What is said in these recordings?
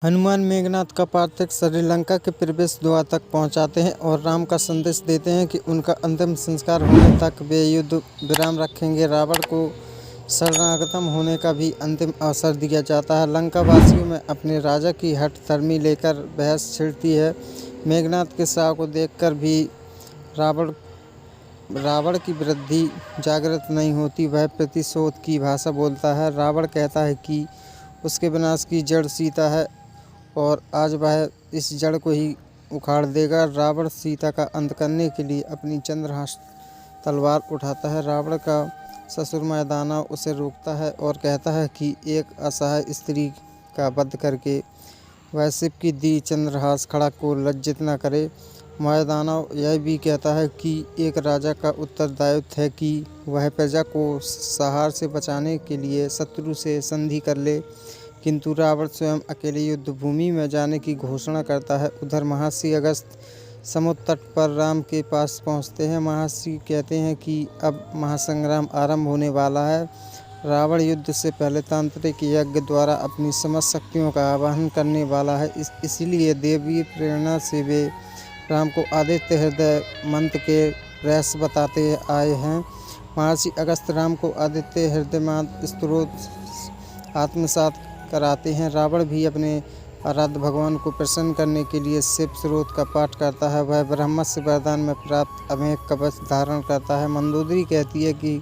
हनुमान मेघनाद का पार्थिव शरीर लंका के प्रवेश द्वार तक पहुंचाते हैं और राम का संदेश देते हैं कि उनका अंतिम संस्कार होने तक वे युद्ध विराम रखेंगे। रावण को शरणागत होने का भी अंतिम अवसर दिया जाता है। लंका वासियों में अपने राजा की हठ धर्मी लेकर बहस छिड़ती है। मेघनाद के शाह को देखकर भी रावण की वृद्धि जागृत नहीं होती। वह प्रतिशोध की भाषा बोलता है। रावण कहता है कि उसके विनाश की जड़ सीता है और आज वह इस जड़ को ही उखाड़ देगा। रावण सीता का अंत करने के लिए अपनी चंद्रहास तलवार उठाता है। रावण का ससुर मैदानव उसे रोकता है और कहता है कि एक असहाय स्त्री का वध करके वह शिव की दी चंद्रहास खड़ा को लज्जित न करे। मैदानव यह भी कहता है कि एक राजा का उत्तरदायित्व है कि वह प्रजा को संहार से बचाने के लिए शत्रु से संधि कर ले, किंतु रावण स्वयं अकेले युद्ध भूमि में जाने की घोषणा करता है। उधर महर्षि अगस्त्य समुद्र तट पर राम के पास पहुंचते हैं। महर्षि कहते हैं कि अब महासंग्राम आरंभ होने वाला है। रावण युद्ध से पहले तांत्रिक यज्ञ द्वारा अपनी समस्त शक्तियों का आवाहन करने वाला है। इसलिए देवी प्रेरणा से वे राम को आदित्य हृदय मंत्र के रहस्य बताते आए हैं। महर्षि अगस्त्य राम को आदित्य हृदय मंत्र स्त्रोत आत्मसात कराते हैं। रावण भी अपने आराध्य भगवान को प्रसन्न करने के लिए शिव स्त्रोत का पाठ करता है। वह ब्रह्मस्य वरदान में प्राप्त अमेय कवच धारण करता है। मंदोदरी कहती है कि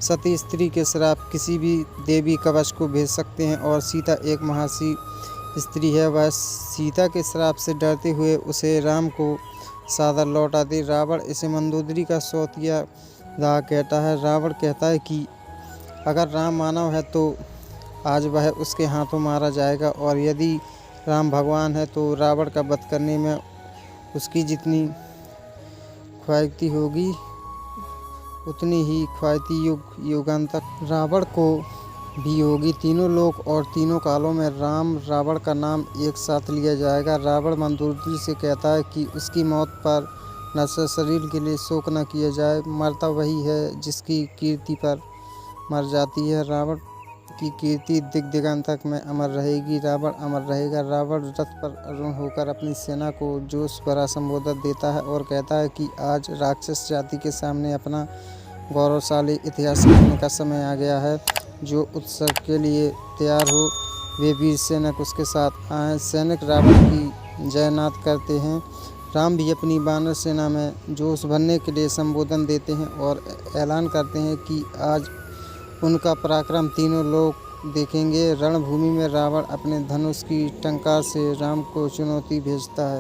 सती स्त्री के श्राप किसी भी देवी कवच को भेज सकते हैं और सीता एक महर्षि स्त्री है। वह सीता के श्राप से डरते हुए उसे राम को सादर लौटाती। रावण इसे मंदोदरी का सौतिया दाग कहता है। रावण कहता है कि अगर राम मानव है तो आज वह उसके हाथों मारा जाएगा और यदि राम भगवान है तो रावण का वध करने में उसकी जितनी ख्याति होगी उतनी ही ख्याति युग युगांतक रावण को भी होगी। तीनों लोक और तीनों कालों में राम रावण का नाम एक साथ लिया जाएगा। रावण मंदोदरी से कहता है कि उसकी मौत पर नश्वर शरीर के लिए शोक न किया जाए। मरता वही है जिसकी कीर्ति पर मर जाती है। रावण की कीर्ति दिग दिगंतक में अमर रहेगी। रावण अमर रहेगा। रावण रथ पर आरूढ़ होकर अपनी सेना को जोश भरा संबोधन देता है और कहता है कि आज राक्षस जाति के सामने अपना गौरवशाली इतिहास लिखने का समय आ गया है। जो उत्सव के लिए तैयार हो वे वीर सैनिक उसके साथ आए। सैनिक रावण की जयनाद करते हैं। राम भी अपनी वानर सेना में जोश भरने के लिए संबोधन देते हैं और ऐलान करते हैं कि आज उनका पराक्रम तीनों लोग देखेंगे। रणभूमि में रावण अपने धनुष की टंकार से राम को चुनौती भेजता है।